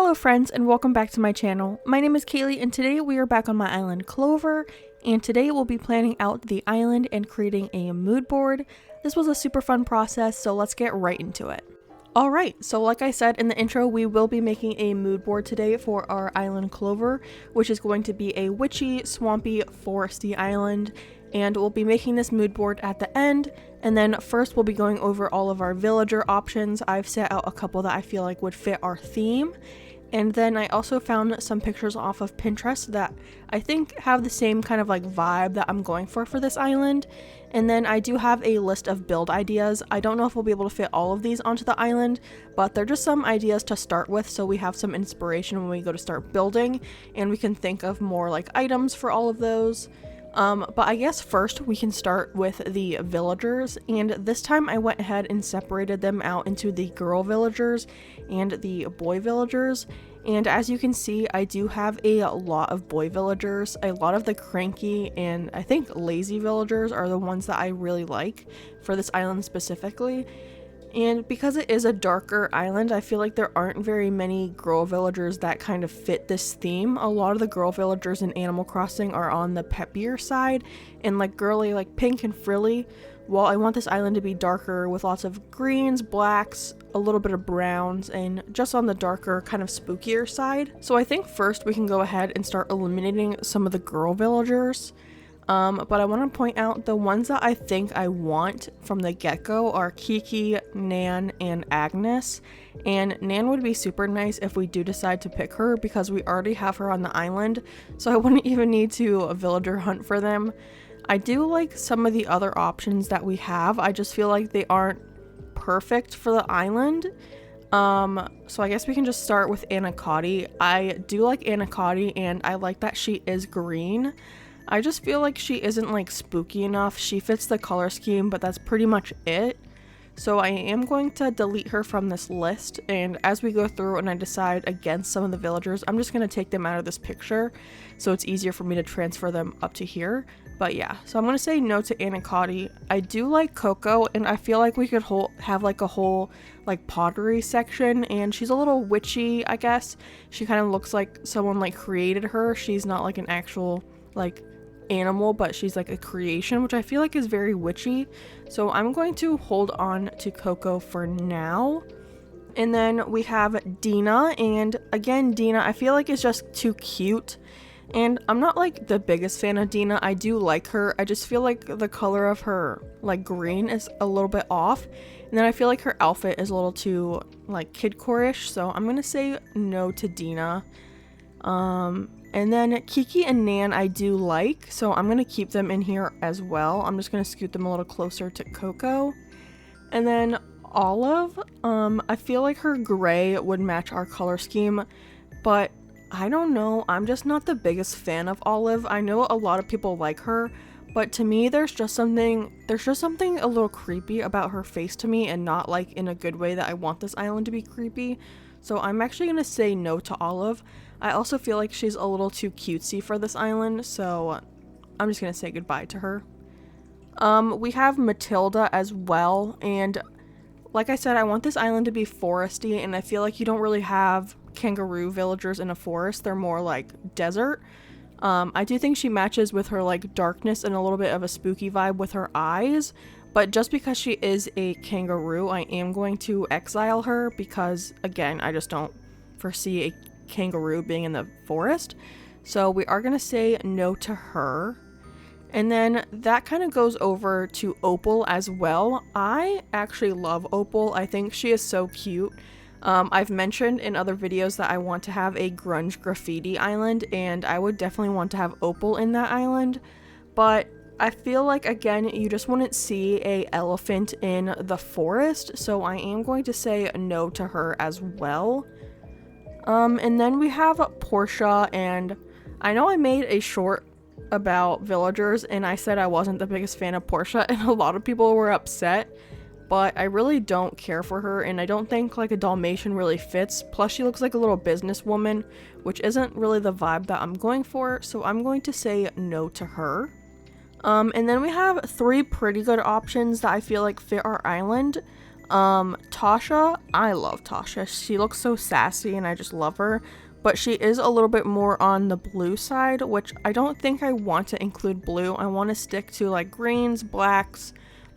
Hello friends and welcome back to my channel. My name is Kaylee and today we are back on my island Clover, and today we'll be planning out the island and creating a mood board. This was a super fun process, so let's get right into it. Alright, so like I said in the intro, we will be making a mood board today for our island Clover, which is going to be a witchy, swampy, foresty island, and we'll be making this mood board at the end. And then first we'll be going over all of our villager options. I've set out a couple that I feel like would fit our theme. And then I also found some pictures off of Pinterest that I think have the same kind of like vibe that I'm going for this island. And then I do have a list of build ideas. I don't know if we'll be able to fit all of these onto the island, but they're just some ideas to start with so we have some inspiration when we go to start building and we can think of more like items for all of those. But I guess first we can start with the villagers, and this time I went ahead and separated them out into the girl villagers and the boy villagers. And as you can see, I do have a lot of boy villagers. A lot of the cranky and I think lazy villagers are the ones that I really like for this island specifically. And because it is a darker island, I feel like there aren't very many girl villagers that kind of fit this theme. A lot of the girl villagers in Animal Crossing are on the peppier side and like girly, like pink and frilly, while I want this island to be darker with lots of greens, blacks, a little bit of browns, and just on the darker kind of spookier side. So I think first we can go ahead and start eliminating some of the girl villagers. But I want to point out the ones that I think I want from the get-go are Kiki, Nan, and Agnes. And Nan would be super nice if we do decide to pick her because we already have her on the island, so I wouldn't even need to villager hunt for them. I do like some of the other options that we have. I just feel like they aren't perfect for the island. So I guess we can just start with Anacotti. I do like Anacotti and I like that she is green. I just feel like she isn't like spooky enough. She fits the color scheme, but that's pretty much it. So I am going to delete her from this list, and as we go through and I decide against some of the villagers, I'm just going to take them out of this picture so it's easier for me to transfer them up to here. But yeah, so I'm going to say no to Anacotti. I do like Coco, and I feel like we could have like a whole like pottery section, and she's a little witchy, I guess. She kind of looks like someone like created her. She's not like an actual like animal, but she's like a creation, which I feel like is very witchy. So I'm going to hold on to Coco for now. And then we have Dina, and again, Dina I feel like is just too cute, and I'm not like the biggest fan of Dina. I do like her, I just feel like the color of her like green is a little bit off, and then I feel like her outfit is a little too like kidcore-ish, so I'm gonna say no to Dina. And then Kiki and Nan I do like, so I'm going to keep them in here as well. I'm just going to scoot them a little closer to Coco. And then Olive, I feel like her gray would match our color scheme, but I don't know, I'm just not the biggest fan of Olive. I know a lot of people like her, but to me there's just something a little creepy about her face to me, and not like in a good way that I want this island to be creepy. So I'm actually going to say no to Olive. I also feel like she's a little too cutesy for this island, so I'm just going to say goodbye to her. We have Matilda as well, and like I said, I want this island to be foresty, and I feel like you don't really have kangaroo villagers in a forest. They're more like desert. I do think she matches with her like darkness and a little bit of a spooky vibe with her eyes, but just because she is a kangaroo, I am going to exile her because, again, I just don't foresee a kangaroo being in the forest. So we are going to say no to her. And then that kind of goes over to Opal as well. I actually love Opal. I think she is so cute. I've mentioned in other videos that I want to have a grunge graffiti island, and I would definitely want to have Opal in that island. But I feel like, again, you just wouldn't see a elephant in the forest, so I am going to say no to her as well. And then we have Portia, and I know I made a short about villagers and I said I wasn't the biggest fan of Portia, and a lot of people were upset, but I really don't care for her, and I don't think like a Dalmatian really fits. Plus she looks like a little businesswoman, which isn't really the vibe that I'm going for, so I'm going to say no to her. And then we have three pretty good options that I feel like fit our island. Tasha, I love Tasha. She looks so sassy and I just love her. But she is a little bit more on the blue side, which I don't think I want to include blue. I want to stick to like greens, blacks,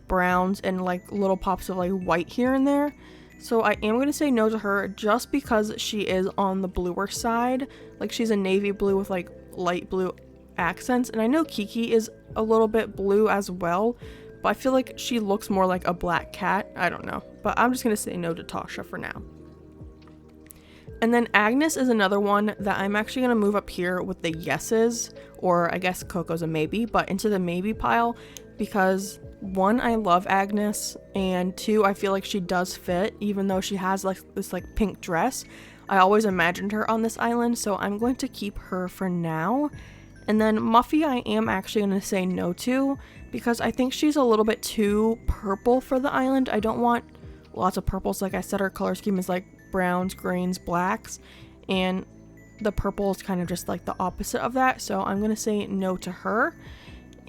browns, and like little pops of like white here and there. So I am going to say no to her just because she is on the bluer side. Like she's a navy blue with like light blue accents. And I know Kiki is a little bit blue as well, but I feel like she looks more like a black cat. I don't know. But I'm just going to say no to Tasha for now. And then Agnes is another one that I'm actually going to move up here with the yeses, or I guess Coco's a maybe, but into the maybe pile because one, I love Agnes, and two, I feel like she does fit even though she has like this like pink dress. I always imagined her on this island, so I'm going to keep her for now. And then Muffy I am actually going to say no to because I think she's a little bit too purple for the island. I don't want lots of purples. Like I said, her color scheme is like browns, greens, blacks, and the purple is kind of just like the opposite of that, so I'm gonna say no to her.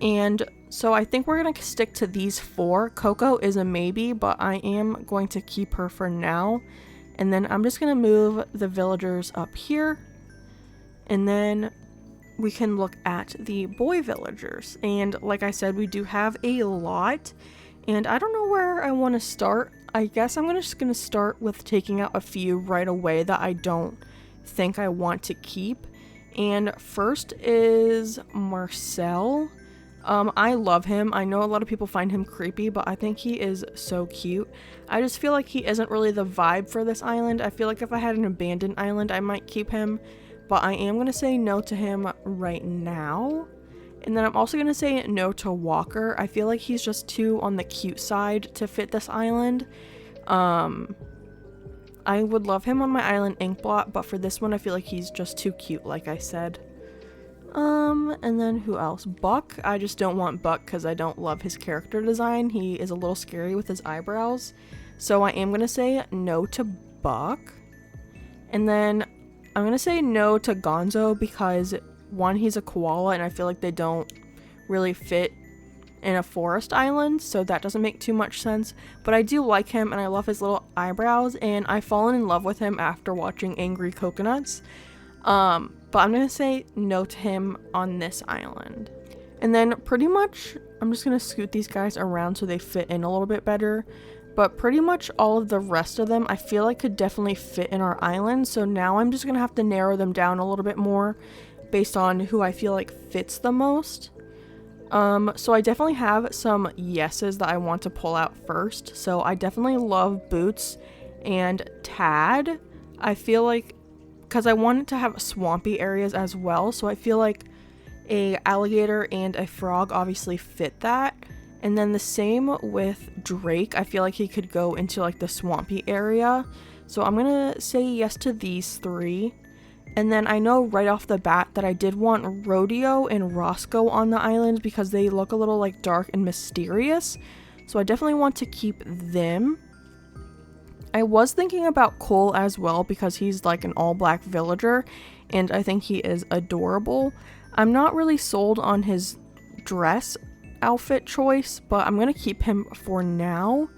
And so I think we're gonna stick to these four. Coco is a maybe, but I am going to keep her for now. And then I'm just gonna move the villagers up here, and then we can look at the boy villagers. And like I said, we do have a lot, and I don't know where I want to start. I guess I'm just going to start with taking out a few right away that I don't think I want to keep. And first is Marcel. I love him. I know a lot of people find him creepy, but I think he is so cute. I just feel like he isn't really the vibe for this island. I feel like if I had an abandoned island, I might keep him, but I am going to say no to him right now. And then I'm also going to say no to Walker. I feel like he's just too on the cute side to fit this island. I would love him on my island Inkblot, but for this one I feel like he's just too cute, like I said. And then who else? Buck. I just don't want Buck because I don't love his character design. He is a little scary with his eyebrows. So I am going to say no to Buck. And then I'm going to say no to Gonzo because one, he's a koala and I feel like they don't really fit in a forest island, so that doesn't make too much sense. But I do like him and I love his little eyebrows, and I've fallen in love with him after watching Angry Coconuts. But I'm gonna say no to him on this island. And then pretty much I'm just gonna scoot these guys around so they fit in a little bit better. But pretty much all of the rest of them I feel like could definitely fit in our island, so now I'm just gonna have to narrow them down a little bit more based on who I feel like fits the most. So I definitely have some yeses that I want to pull out first. So I definitely love Boots and Tad. I feel like, because I wanted to have swampy areas as well, so I feel like a alligator and a frog obviously fit that. And then the same with Drake. I feel like he could go into like the swampy area. So I'm gonna say yes to these three. And then I know right off the bat that I did want Rodeo and Roscoe on the island because they look a little like dark and mysterious. So I definitely want to keep them. I was thinking about Cole as well because he's like an all-black villager and I think he is adorable. I'm not really sold on his dress outfit choice, but I'm going to keep him for now.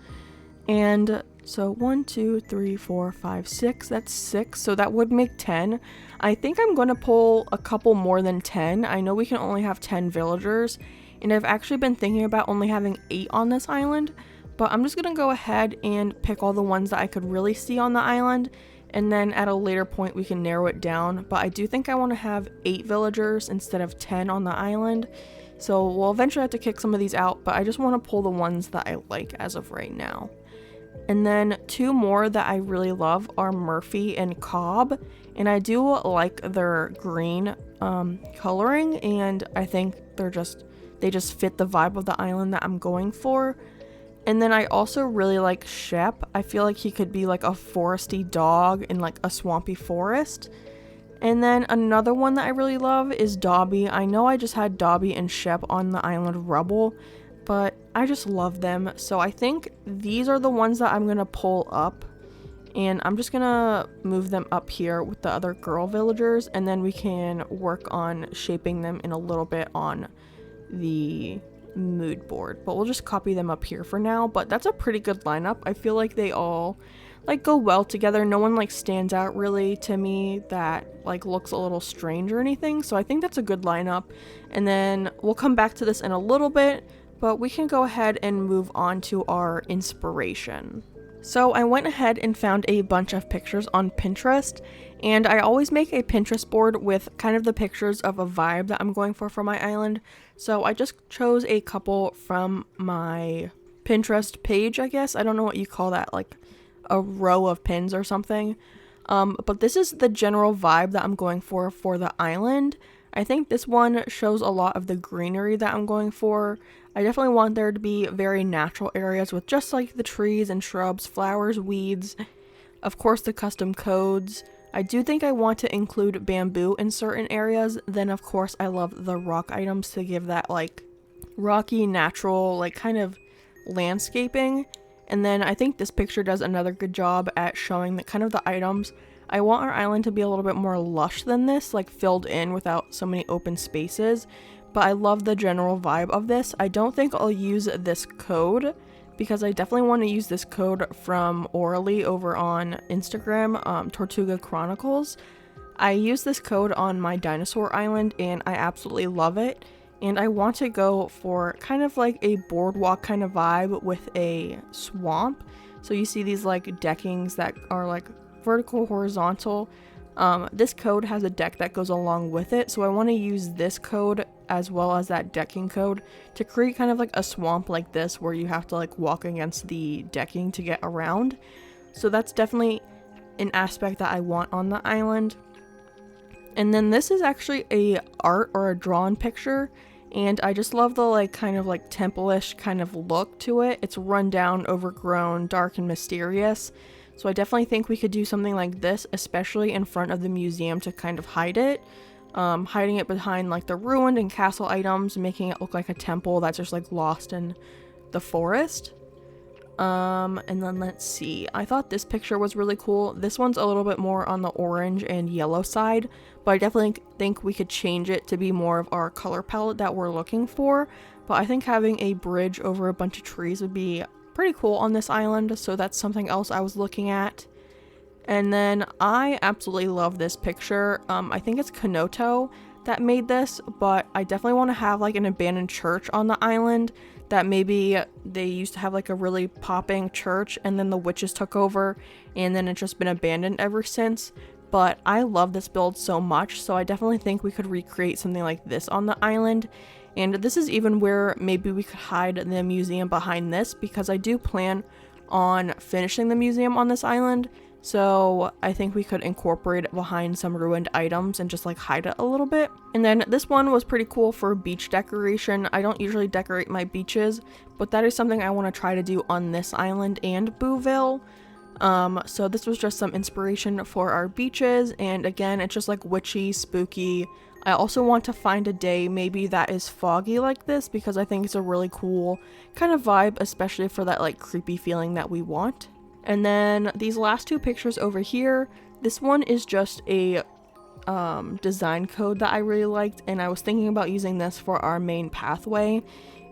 And so 1, 2, 3, 4, 5, 6. That's 6. So that would make 10. I think I'm going to pull a couple more than 10. I know we can only have 10 villagers. And I've actually been thinking about only having 8 on this island. But I'm just going to go ahead and pick all the ones that I could really see on the island. And then at a later point we can narrow it down. But I do think I want to have 8 villagers instead of 10 on the island. So we'll eventually have to kick some of these out. But I just want to pull the ones that I like as of right now. And then 2 more that I really love are Murphy and Cobb. And I do like their green coloring, and I think they just fit the vibe of the island that I'm going for. And then I also really like Shep. I feel like he could be like a foresty dog in like a swampy forest. And then another one that I really love is Dobby. I know I just had Dobby and Shep on the island Rubble, but I just love them. So I think these are the ones that I'm going to pull up. And I'm just going to move them up here with the other girl villagers. And then we can work on shaping them in a little bit on the mood board, but we'll just copy them up here for now. But that's a pretty good lineup. I feel like they all like go well together. No one like stands out really to me that like looks a little strange or anything, so I think that's a good lineup. And then we'll come back to this in a little bit, but we can go ahead and move on to our inspiration. So I went ahead and found a bunch of pictures on Pinterest, and I always make a Pinterest board with kind of the pictures of a vibe that I'm going for my island. So I just chose a couple from my Pinterest page, I guess. I don't know what you call that, like a row of pins or something. But this is the general vibe that I'm going for the island. I think this one shows a lot of the greenery that I'm going for. I definitely want there to be very natural areas with just like the trees and shrubs, flowers, weeds, of course the custom codes. I do think I want to include bamboo in certain areas. Then of course I love the rock items to give that like rocky, natural, like kind of landscaping. And then I think this picture does another good job at showing the kind of the items. I want our island to be a little bit more lush than this, like filled in without so many open spaces. But I love the general vibe of this. I don't think I'll use this code because I definitely want to use this code from Orally over on Instagram, Tortuga Chronicles. I use this code on my dinosaur island and I absolutely love it. And I want to go for kind of like a boardwalk kind of vibe with a swamp. So you see these like deckings that are like vertical, horizontal. This code has a deck that goes along with it, so I want to use this code as well as that decking code to create kind of like a swamp like this where you have to like walk against the decking to get around. So that's definitely an aspect that I want on the island. And then this is actually a art or a drawn picture, and I just love the like kind of like temple-ish kind of look to it. It's run down, overgrown, dark and mysterious. So I definitely think we could do something like this, especially in front of the museum to kind of hide it. Hiding it behind like the ruined and castle items, making it look like a temple that's just like lost in the forest. And then let's see. I thought this picture was really cool. This one's a little bit more on the orange and yellow side, but I definitely think we could change it to be more of our color palette that we're looking for. But I think having a bridge over a bunch of trees would be pretty cool on this island, so that's something else I was looking at. And then I absolutely love this picture. I think it's Kanoto that made this, but I definitely want to have like an abandoned church on the island that maybe they used to have like a really popping church and then the witches took over and then it's just been abandoned ever since. But I love this build so much, so I definitely think we could recreate something like this on the island. And this is even where maybe we could hide the museum behind this, because I do plan on finishing the museum on this island. So I think we could incorporate it behind some ruined items and just like hide it a little bit. And then this one was pretty cool for beach decoration. I don't usually decorate my beaches, but that is something I want to try to do on this island and Booville. So this was just some inspiration for our beaches. And again, it's just like witchy, spooky. I also want to find a day maybe that is foggy like this, because I think it's a really cool kind of vibe, especially for that like creepy feeling that we want. And then these last two pictures over here, this one is just a design code that I really liked, and I was thinking about using this for our main pathway.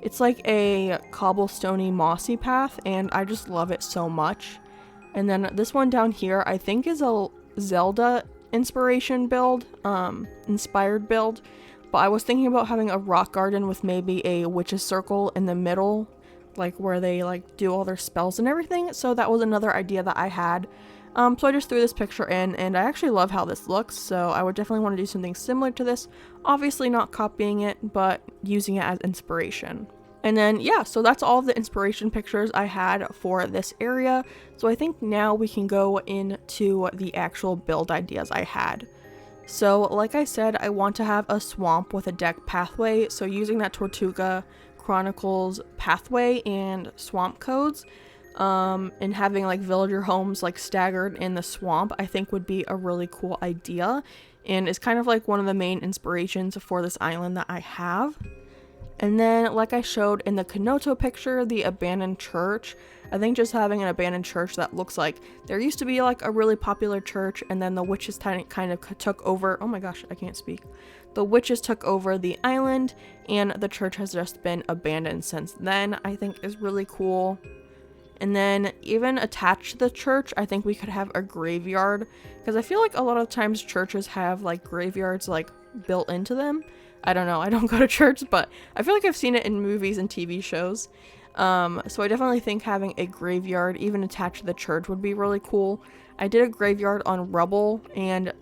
It's like a cobblestone-y mossy path, and I just love it so much. And then this one down here I think is a Zelda inspired build, but I was thinking about having a rock garden with maybe a witch's circle in the middle, like where they like do all their spells and everything. So that was another idea that I had. So I just threw this picture in, and I actually love how this looks, so I would definitely want to do something similar to this. Obviously not copying it, but using it as inspiration. And then yeah, so that's all of the inspiration pictures I had for this area. So I think now we can go into the actual build ideas I had. So like I said, I want to have a swamp with a deck pathway, so using that Tortuga Chronicles pathway and swamp codes, and having like villager homes like staggered in the swamp, I think would be a really cool idea, and it's kind of like one of the main inspirations for this island that I have. And then, like I showed in the Kanoto picture, the abandoned church, I think just having an abandoned church that looks like there used to be like a really popular church, and then the witches kind of took over. Oh my gosh, I can't speak. The witches took over the island, and the church has just been abandoned since then, I think is really cool. And then even attached to the church, I think we could have a graveyard, because I feel like a lot of times churches have like graveyards like built into them. I don't know, I don't go to church, but I feel like I've seen it in movies and TV shows. So I definitely think having a graveyard even attached to the church would be really cool. I did a graveyard on Rubble, and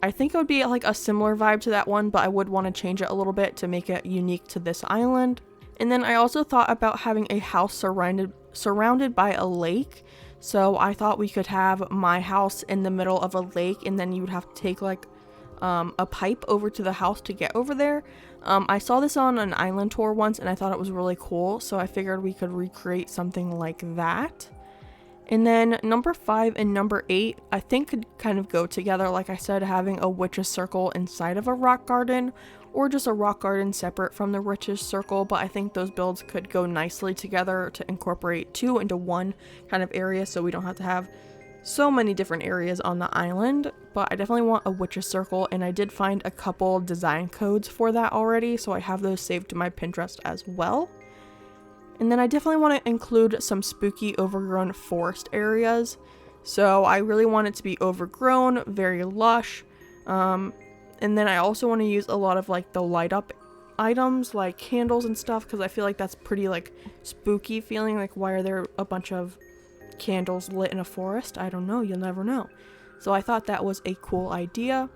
I think it would be like a similar vibe to that one, but I would want to change it a little bit to make it unique to this island. And then I also thought about having a house surrounded by a lake. So I thought we could have my house in the middle of a lake, and then you would have to take like a pipe over to the house to get over there. I saw this on an island tour once, and I thought it was really cool, so I figured we could recreate something like that. And then number 5 and number 8 I think could kind of go together. Like I said, having a witch's circle inside of a rock garden, or just a rock garden separate from the witch's circle, but I think those builds could go nicely together to incorporate 2 into 1 kind of area, so we don't have to have so many different areas on the island. But I definitely want a witch's circle, and I did find a couple design codes for that already, so I have those saved to my Pinterest as well. And then I definitely want to include some spooky overgrown forest areas, so I really want it to be overgrown, very lush. And then I also want to use a lot of like the light up items like candles and stuff, because I feel like that's pretty like spooky feeling. Like, why are there a bunch of candles lit in a forest? I don't know, you'll never know. So I thought that was a cool idea.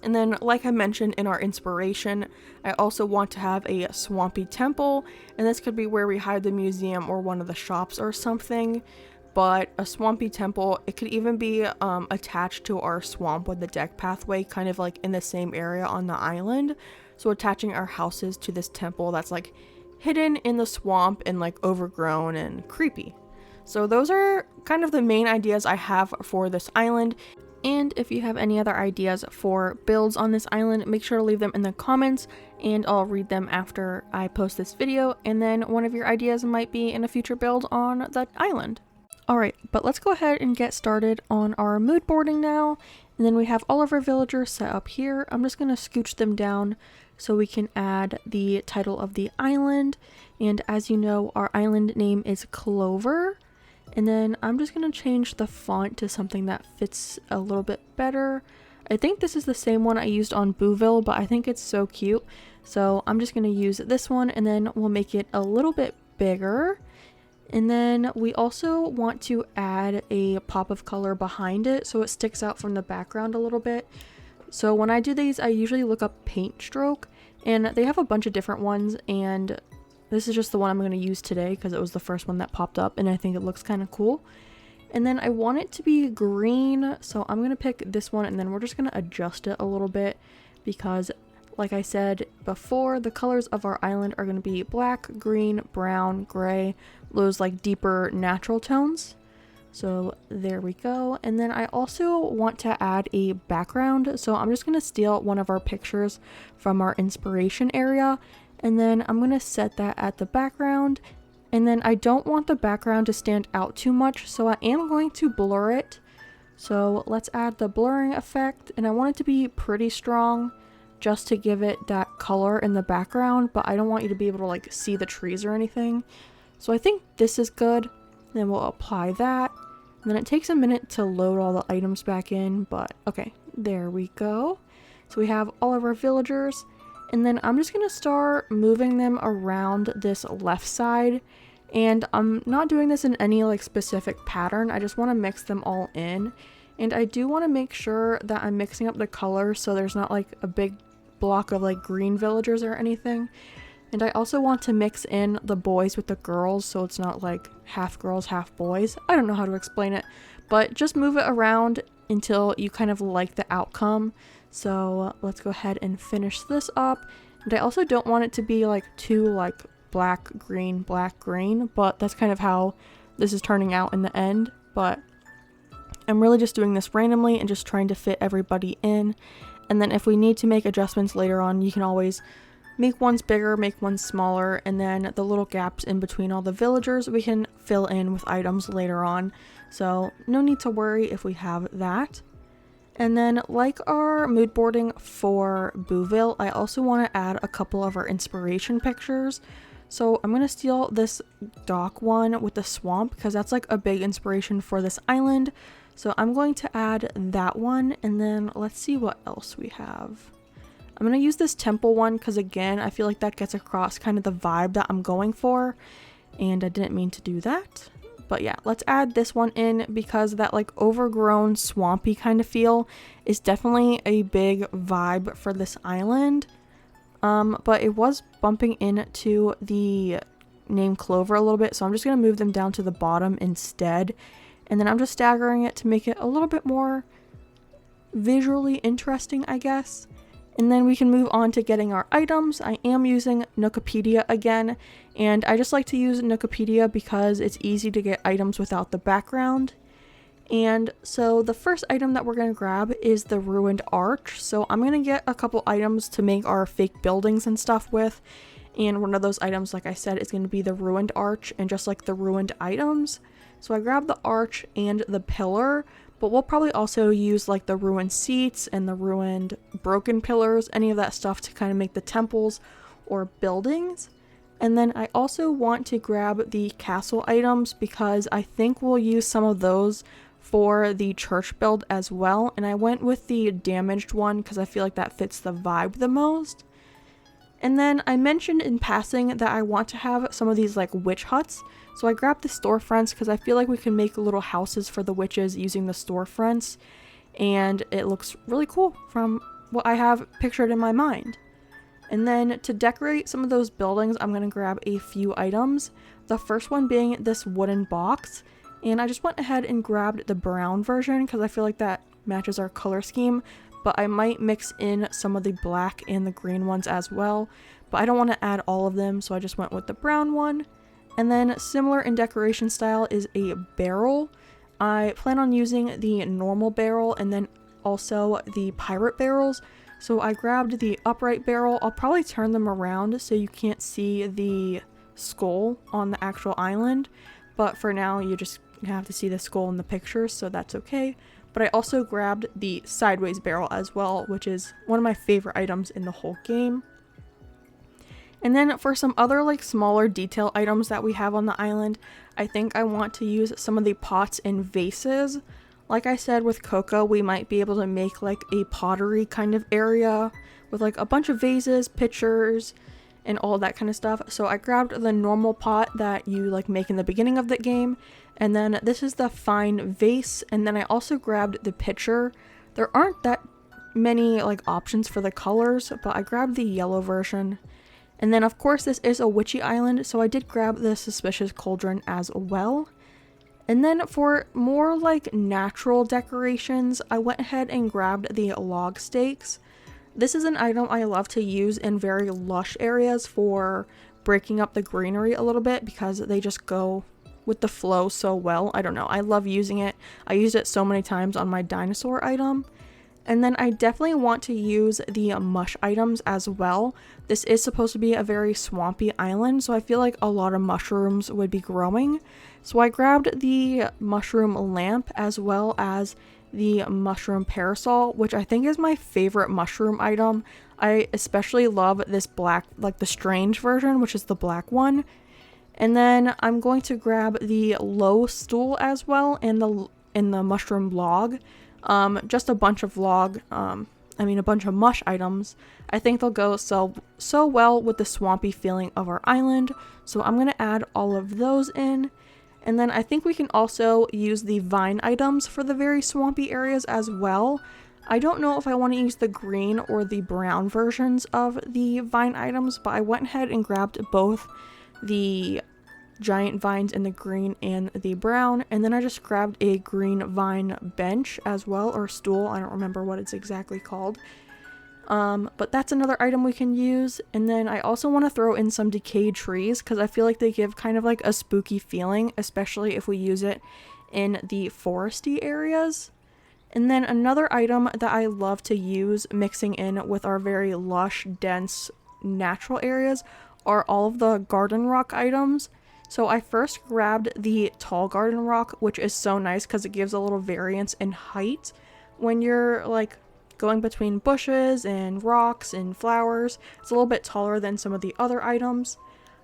And then, like I mentioned in our inspiration, I also want to have a swampy temple, and this could be where we hide the museum or one of the shops or something. But a swampy temple, it could even be attached to our swamp with the deck pathway, kind of like in the same area on the island. So attaching our houses to this temple that's like hidden in the swamp and like overgrown and creepy. So those are kind of the main ideas I have for this island. And if you have any other ideas for builds on this island, make sure to leave them in the comments, and I'll read them after I post this video, and then one of your ideas might be in a future build on that island. Alright, but let's go ahead and get started on our mood boarding now. And then we have all of our villagers set up here. I'm just going to scooch them down so we can add the title of the island. And as you know, our island name is Clover. And then I'm just going to change the font to something that fits a little bit better. I think this is the same one I used on Booville, but I think it's so cute. So I'm just going to use this one, and then we'll make it a little bit bigger. And then we also want to add a pop of color behind it so it sticks out from the background a little bit. So when I do these, I usually look up paint stroke, and they have a bunch of different ones, and this is just the one I'm going to use today because it was the first one that popped up, and I think it looks kind of cool. And then I want it to be green, so I'm going to pick this one, and then we're just going to adjust it a little bit because, like I said before, the colors of our island are going to be black, green, brown, gray, those like deeper natural tones. So there we go. And then I also want to add a background, so I'm just going to steal one of our pictures from our inspiration area, and then I'm going to set that at the background. And then I don't want the background to stand out too much, so I am going to blur it. So let's add the blurring effect, and I want it to be pretty strong just to give it that color in the background, but I don't want you to be able to like see the trees or anything. So I think this is good. Then we'll apply that. And then it takes a minute to load all the items back in, but okay, there we go. So we have all of our villagers, and then I'm just gonna start moving them around this left side. And I'm not doing this in any like specific pattern, I just want to mix them all in. And I do want to make sure that I'm mixing up the colors so there's not like a big block of like green villagers or anything. And I also want to mix in the boys with the girls so it's not like half girls, half boys. I don't know how to explain it, but just move it around until you kind of like the outcome. So let's go ahead and finish this up. And I also don't want it to be like too like black, green, but that's kind of how this is turning out in the end. But I'm really just doing this randomly and just trying to fit everybody in. And then if we need to make adjustments later on, you can always make ones bigger, make ones smaller, and then the little gaps in between all the villagers we can fill in with items later on. So no need to worry if we have that. And then like our mood boarding for Bouville, I also want to add a couple of our inspiration pictures. So I'm going to steal this dock one with the swamp because that's like a big inspiration for this island. So I'm going to add that one, and then let's see what else we have. I'm going to use this temple one because again, I feel like that gets across kind of the vibe that I'm going for, and I didn't mean to do that. But yeah, let's add this one in because that like overgrown swampy kind of feel is definitely a big vibe for this island. But it was bumping into the name Clover a little bit, so I'm just going to move them down to the bottom instead. And then I'm just staggering it to make it a little bit more visually interesting, I guess. And then we can move on to getting our items. I am using Nookipedia again, and I just like to use Nookipedia because it's easy to get items without the background. And so the first item that we're going to grab is the ruined arch. So I'm going to get a couple items to make our fake buildings and stuff with. And one of those items, like I said, is going to be the ruined arch and just like the ruined items. So I grabbed the arch and the pillar, but we'll probably also use like the ruined seats and the ruined broken pillars, any of that stuff to kind of make the temples or buildings. And then I also want to grab the castle items because I think we'll use some of those for the church build as well. And I went with the damaged one because I feel like that fits the vibe the most. And then I mentioned in passing that I want to have some of these like witch huts. So I grabbed the storefronts because I feel like we can make little houses for the witches using the storefronts. And it looks really cool from what I have pictured in my mind. And then to decorate some of those buildings, I'm going to grab a few items. The first one being this wooden box. And I just went ahead and grabbed the brown version because I feel like that matches our color scheme. But I might mix in some of the black and the green ones as well. But I don't want to add all of them, so I just went with the brown one. And then similar in decoration style is a barrel. I plan on using the normal barrel and then also the pirate barrels. So I grabbed the upright barrel. I'll probably turn them around so you can't see the skull on the actual island. But for now, you just have to see the skull in the pictures, so that's okay. But I also grabbed the sideways barrel as well, which is one of my favorite items in the whole game. And then for some other like smaller detail items that we have on the island, I think I want to use some of the pots and vases. Like I said with Coco, we might be able to make like a pottery kind of area with like a bunch of vases, pitchers, and all that kind of stuff. So I grabbed the normal pot that you like make in the beginning of the game. And then this is the fine vase. And then I also grabbed the pitcher. There aren't that many like options for the colors, but I grabbed the yellow version. And then of course this is a witchy island, so I did grab the suspicious cauldron as well. And then for more like natural decorations, I went ahead and grabbed the log stakes. This is an item I love to use in very lush areas for breaking up the greenery a little bit because they just go with the flow so well. I don't know, I love using it. I used it so many times on my dinosaur item. And then I definitely want to use the mush items as well. This is supposed to be a very swampy island, so I feel like a lot of mushrooms would be growing. So I grabbed the mushroom lamp as well as the mushroom parasol, which I think is my favorite mushroom item. I especially love this black, like the strange version, which is the black one. And then I'm going to grab the low stool as well and the mushroom log. Just a bunch of a bunch of mush items. I think they'll go so well with the swampy feeling of our island. So I'm going to add all of those in. And then I think we can also use the vine items for the very swampy areas as well. I don't know if I want to use the green or the brown versions of the vine items, but I went ahead and grabbed both the giant vines in the green and the brown, and then I just grabbed a green vine bench as well, or stool. I don't remember what it's exactly called, but that's another item we can use. And then I also want to throw in some decayed trees because I feel like they give kind of like a spooky feeling, especially if we use it in the foresty areas. And then another item that I love to use mixing in with our very lush, dense natural areas are all of the garden rock items. So I first grabbed the tall garden rock, which is so nice because it gives a little variance in height when you're like going between bushes and rocks and flowers. It's a little bit taller than some of the other items.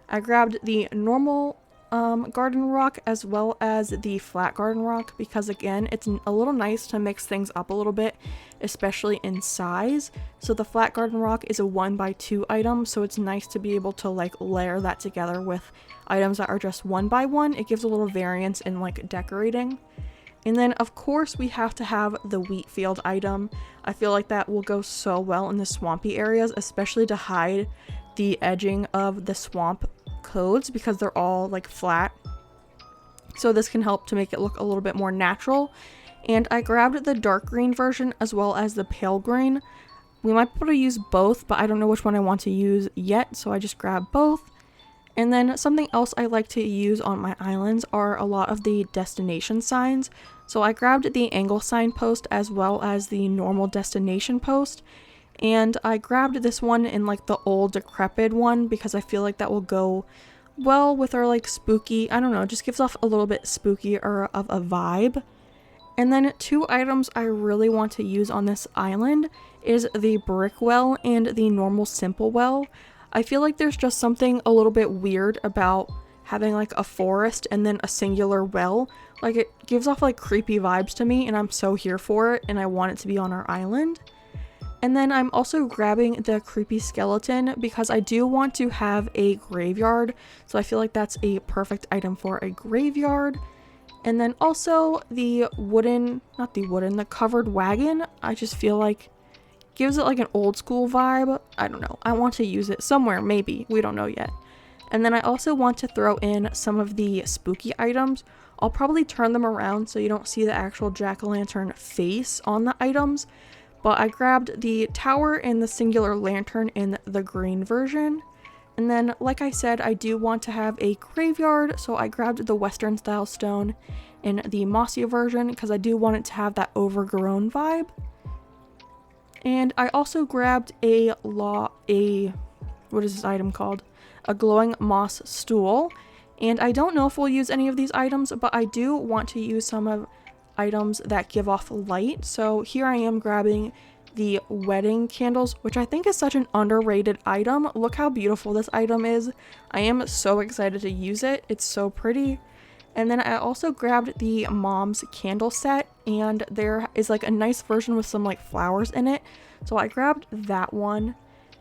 I grabbed the normal garden rock as well as the flat garden rock because again it's a little nice to mix things up a little bit, especially in size. So the flat garden rock is a 1x2 item, so it's nice to be able to like layer that together with items that are just 1x1. It gives a little variance in like decorating. And then of course we have to have the wheat field item. I feel like that will go so well in the swampy areas, especially to hide the edging of the swamp codes because they're all like flat. So this can help to make it look a little bit more natural. And I grabbed the dark green version as well as the pale green. We might be able to use both, but I don't know which one I want to use yet, so I just grabbed both. And then something else I like to use on my islands are a lot of the destination signs. So I grabbed the angle sign post as well as the normal destination post. And I grabbed this one in like the old decrepit one because I feel like that will go well with our like spooky, I don't know, it just gives off a little bit spooky or of a vibe. And then two items I really want to use on this island is the brick well and the normal simple well. I feel like there's just something a little bit weird about having like a forest and then a singular well. Like it gives off like creepy vibes to me and I'm so here for it and I want it to be on our island. And then I'm also grabbing the creepy skeleton because I do want to have a graveyard. So I feel like that's a perfect item for a graveyard. And then also the the covered wagon. I just feel like gives it like an old school vibe. I don't know. I want to use it somewhere, maybe. We don't know yet. And then I also want to throw in some of the spooky items. I'll probably turn them around so you don't see the actual jack-o'-lantern face on the items. But I grabbed the tower and the singular lantern in the green version. And then, like I said, I do want to have a graveyard, so I grabbed the Western style stone in the mossy version because I do want it to have that overgrown vibe. And I also grabbed what is this item called? A glowing moss stool. And I don't know if we'll use any of these items, but I do want to use some of items that give off light. So here I am grabbing the wedding candles, which I think is such an underrated item. Look how beautiful this item is. I am so excited to use it. It's so pretty. And then I also grabbed the mom's candle set, and there is like a nice version with some like flowers in it. So I grabbed that one.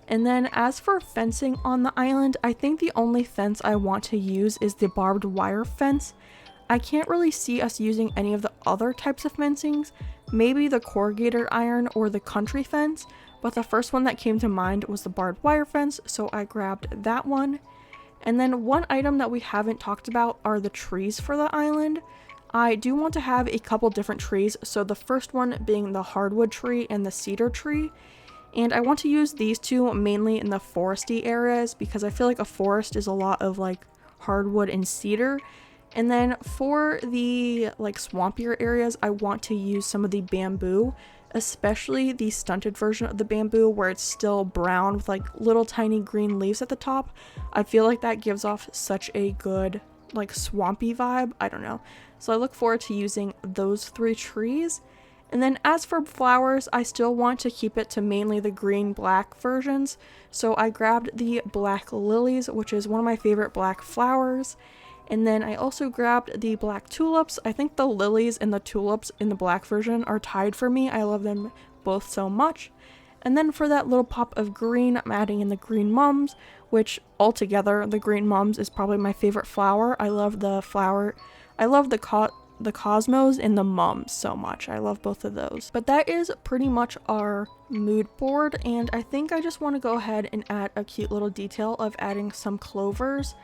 And then as for fencing on the island, I think the only fence I want to use is the barbed wire fence. I can't really see us using any of the other types of fencings, maybe the corrugated iron or the country fence, but the first one that came to mind was the barbed wire fence, so I grabbed that one. And then one item that we haven't talked about are the trees for the island. I do want to have a couple different trees, so the first one being the hardwood tree and the cedar tree. And I want to use these two mainly in the foresty areas because I feel like a forest is a lot of like hardwood and cedar. And then for the like swampier areas, I want to use some of the bamboo, especially the stunted version of the bamboo where it's still brown with like little tiny green leaves at the top. I feel like that gives off such a good like swampy vibe. I don't know. So I look forward to using those three trees. And then as for flowers, I still want to keep it to mainly the green-black versions. So I grabbed the black lilies, which is one of my favorite black flowers. And then I also grabbed the black tulips. I think the lilies and the tulips in the black version are tied for me. I love them both so much. And then for that little pop of green, I'm adding in the green mums, which altogether, the green mums is probably my favorite flower. I love the flower. I love the cosmos and the mums so much. I love both of those. But that is pretty much our mood board, and I think I just want to go ahead and add a cute little detail of adding some clovers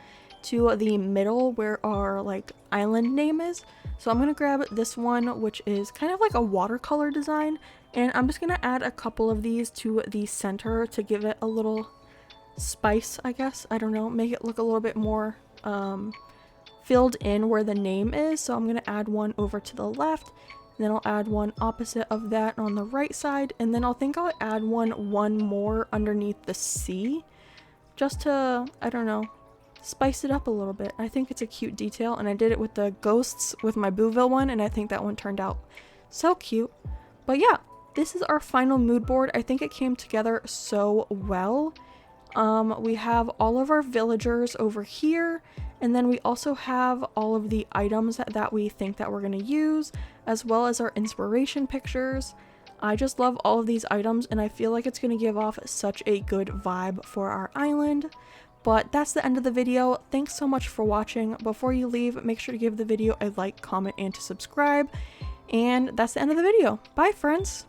to the middle where our like island name is. So I'm gonna grab this one, which is kind of like a watercolor design, and I'm just gonna add a couple of these to the center to give it a little spice, I guess. I don't know, make it look a little bit more filled in where the name is. So I'm going to add one over to the left, and then I'll add one opposite of that on the right side, and then I'll add one more underneath the C. just to, I don't know, spice it up a little bit. I think it's a cute detail, and I did it with the ghosts with my Booville one, and I think that one turned out so cute. But yeah, this is our final mood board. I think it came together so well. We have all of our villagers over here, and then we also have all of the items that we think that we're going to use, as well as our inspiration pictures. I just love all of these items, and I feel like it's going to give off such a good vibe for our island. But that's the end of the video. Thanks so much for watching. Before you leave, make sure to give the video a like, comment, and to subscribe. And that's the end of the video. Bye, friends!